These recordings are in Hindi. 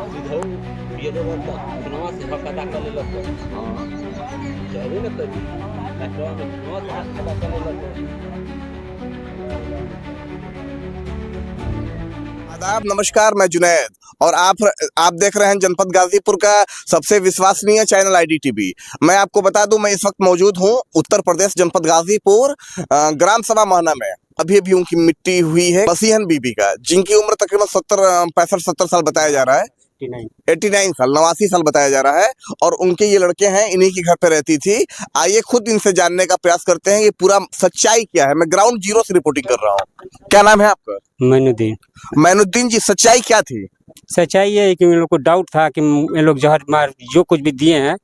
सीधऊ पियले रहता उनवा से हक अदा कर लेलक हाँ जरूर न करी डॉक्टर में उनवा से हक अदा कर लेलक। आदाब, नमस्कार। मैं जुनैद और आप देख रहे हैं जनपद गाजीपुर का सबसे विश्वसनीय चैनल IDTV। मैं आपको बता दूं, मैं इस वक्त मौजूद हूं उत्तर प्रदेश जनपद गाजीपुर ग्राम सभा महना में। अभी उनकी मिट्टी हुई है बसीहन बीबी का, जिनकी उम्र तकरीबन 65-70 साल बताया जा रहा है। 89 साल 89 साल बताया जा रहा है। और उनके ये लड़के हैं, इन्हीं के घर पे रहती थी। आइए खुद इनसे जानने का प्रयास करते हैं ये पूरा सच्चाई क्या है। मैं ग्राउंड जीरो से रिपोर्टिंग कर रहा हूँ। क्या नाम है आपका? मैनुद्दीन। मैनुद्दीन जी, सच्चाई क्या थी? सच्चाई ये है कि इन लोग को डाउट था कि ये लोग जहर मार जो कुछ भी दिए हैं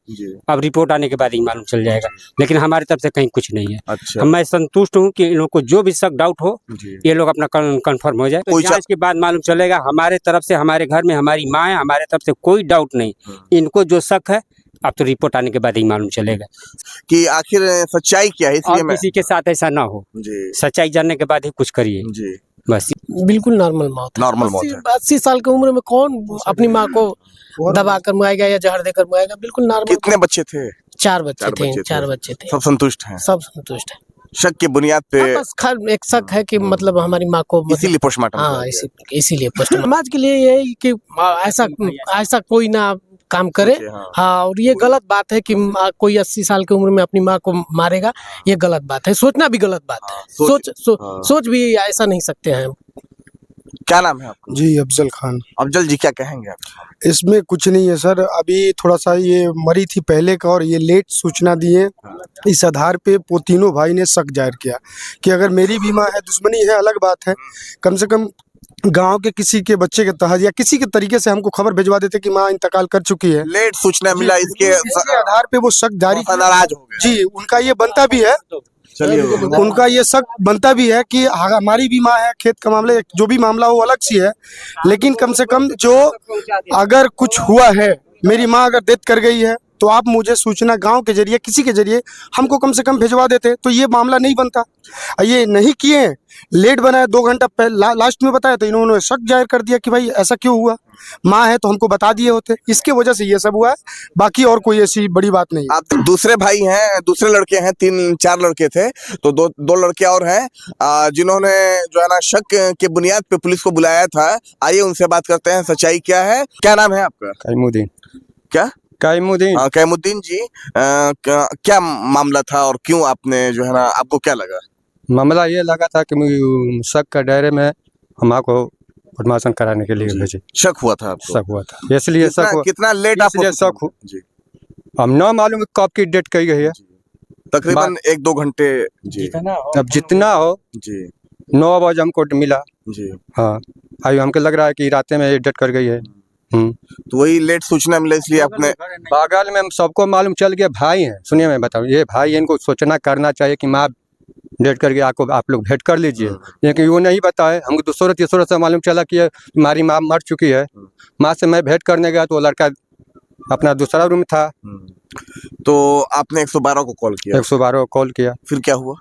अब रिपोर्ट आने के बाद ही मालूम चल जाएगा, लेकिन हमारी तरफ से कहीं कुछ नहीं है। अच्छा। मैं संतुष्ट हूँ कि इन लोग को जो भी शक डाउट हो ये लोग अपना कंफर्म हो जाए, तो जांच के बाद मालूम चलेगा। हमारे तरफ से, हमारे घर में हमारी माँ है, हमारे तरफ से कोई डाउट नहीं। इनको जो शक है अब तो रिपोर्ट आने के बाद ही मालूम चलेगा कि आखिर सच्चाई क्या है। इसलिए किसी के साथ ऐसा ना हो। सच्चाई जानने के बाद ही कुछ करिए जी। बस। बिल्कुल नॉर्मल मौत है। नॉर्मल मौत है। 80 साल की उम्र में कौन अपनी माँ को दबा कर मुआएगा या जहर देकर मुआएगा? बिल्कुल नॉर्मल। कितने बच्चे थे? 4 बच्चे थे। 4 बच्चे थे। सब संतुष्ट हैं? सब संतुष्ट है। शक की बुनियाद पे बस एक शक है कि मतलब हमारी माँ को इसीलिए पोस्टमार्टम। हाँ, इसीलिए पोस्टमार्टम। समाज के लिए ये है कि ऐसा कोई ना काम करे। हाँ, और ये गलत बात है कि कोई 80 साल की उम्र में अपनी माँ को मारेगा। ये गलत बात है, सोचना भी गलत बात है। सोच भी ऐसा नहीं सकते हैं। क्या नाम है आपका? जी, अफजल खान। अफजल जी, क्या कहेंगे आप? इसमें कुछ नहीं है सर, अभी थोड़ा सा ये मरी थी पहले का और ये लेट सूचना दिए। इस आधार पे वो तीनों भाई ने शक जाहिर किया कि अगर मेरी भी माँ है, दुश्मनी है अलग बात है, कम से कम गांव के किसी के बच्चे के तहत या किसी के तरीके से हमको खबर भिजवा देते कि माँ इंतकाल कर चुकी है। लेट सूचना मिला, इसके आधार पे वो शक जारी नाराज हो गए। जी, उनका ये बनता भी है। उनका ये शक बनता भी है कि हमारी भी माँ है, खेत का मामला जो भी मामला हो अलग सी है, लेकिन कम से कम जो अगर कुछ हुआ है, मेरी माँ अगर डेथ कर गई है तो आप मुझे सूचना गांव के जरिए, किसी के जरिए हमको कम से कम भिजवा देते तो ये मामला नहीं बनता। ये नहीं किए, लेट बनाया, 2 घंटा पहले लास्ट में बताया तो इन्होंने शक जाहिर कर दिया कि भाई ऐसा क्यों हुआ, माँ है तो हमको बता दिए होते। इसके वजह से ये सब हुआ है, बाकी और कोई ऐसी बड़ी बात नहीं। आप दूसरे भाई हैं, दूसरे लड़के हैं, 3-4 लड़के थे, तो दो लड़के और हैं जिन्होंने जो है ना शक के बुनियाद पे पुलिस को बुलाया था। आइए उनसे बात करते हैं, सच्चाई क्या है। क्या नाम है आपका? कैमुद्दीन। क्या? कैमुद्दीन। कैमुद्दीन जी, क्या मामला था और क्यों आपने जो है ना, आपको क्या लगा? मामला ये लगा था कि शक का दायरे में हमको बदमाशन कराने के लिए भेजे। शक हुआ था आपको? शक हुआ था, इसलिए कितना लेट आपको शक जी? हम ना मालूम कब की डेट कही गई है, तकरीबन 1-2 घंटे जी। अब जितना हो जी, 9 बजे हमको मिला जी। हाँ, अभी हमको लग रहा है कि रात में डेट कर गई है। तो वही लेट सूचना मिला, इसलिए आपने बगल में सबको मालूम चल गया। भाई हैं, सुनिए मैं बताऊं, ये भाई इनको सोचना करना चाहिए कि माँ डेट करके आपको आप लोग भेंट कर लीजिए, लेकिन वो नहीं बताए। हमको दूसरों से मालूम चला कि हमारी माँ मर चुकी है। माँ से मैं भेंट करने गया तो वो लड़का अपना दूसरा रूम था। तो आपने 112 को कॉल किया? 112 को कॉल किया। फिर क्या हुआ?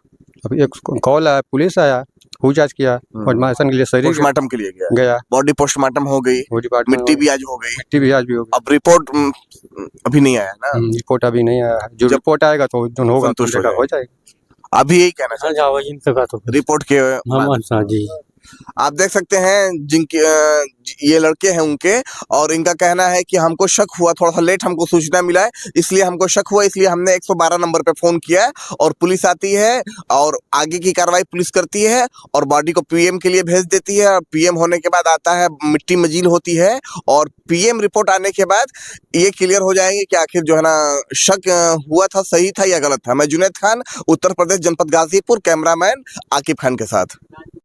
अभी एक कॉल आया, पुलिस आया, पूछताछ किया, पोस्टमार्टम के लिए शरीर पोस्टमार्टम के लिए गया। बॉडी पोस्टमार्टम हो गई, मिट्टी भी आज हो गई। मिट्टी भी आज भी हो गई। अब रिपोर्ट अभी नहीं आया ना? रिपोर्ट अभी नहीं आया, जो रिपोर्ट आएगा तो जो होगा तो हो जाएगा। अभी यही कहना चाहिए रिपोर्ट के जी। आप देख सकते हैं जिनके ये लड़के हैं उनके, और इनका कहना है कि हमको शक हुआ, थोड़ा सा लेट हमको सूचना मिला है, इसलिए हमको शक हुआ, इसलिए हमने 112 नंबर पे फोन किया और पुलिस आती है और आगे की कार्रवाई पुलिस करती है और बॉडी को पीएम के लिए भेज देती है। पीएम होने के बाद आता है, मिट्टी मजील होती है और पीएम रिपोर्ट आने के बाद ये क्लियर हो जाएंगे कि आखिर जो है ना शक हुआ था सही था या गलत था। मैं जुनैद खान, उत्तर प्रदेश जनपद गाजीपुर, कैमरामैन आकिब खान के साथ।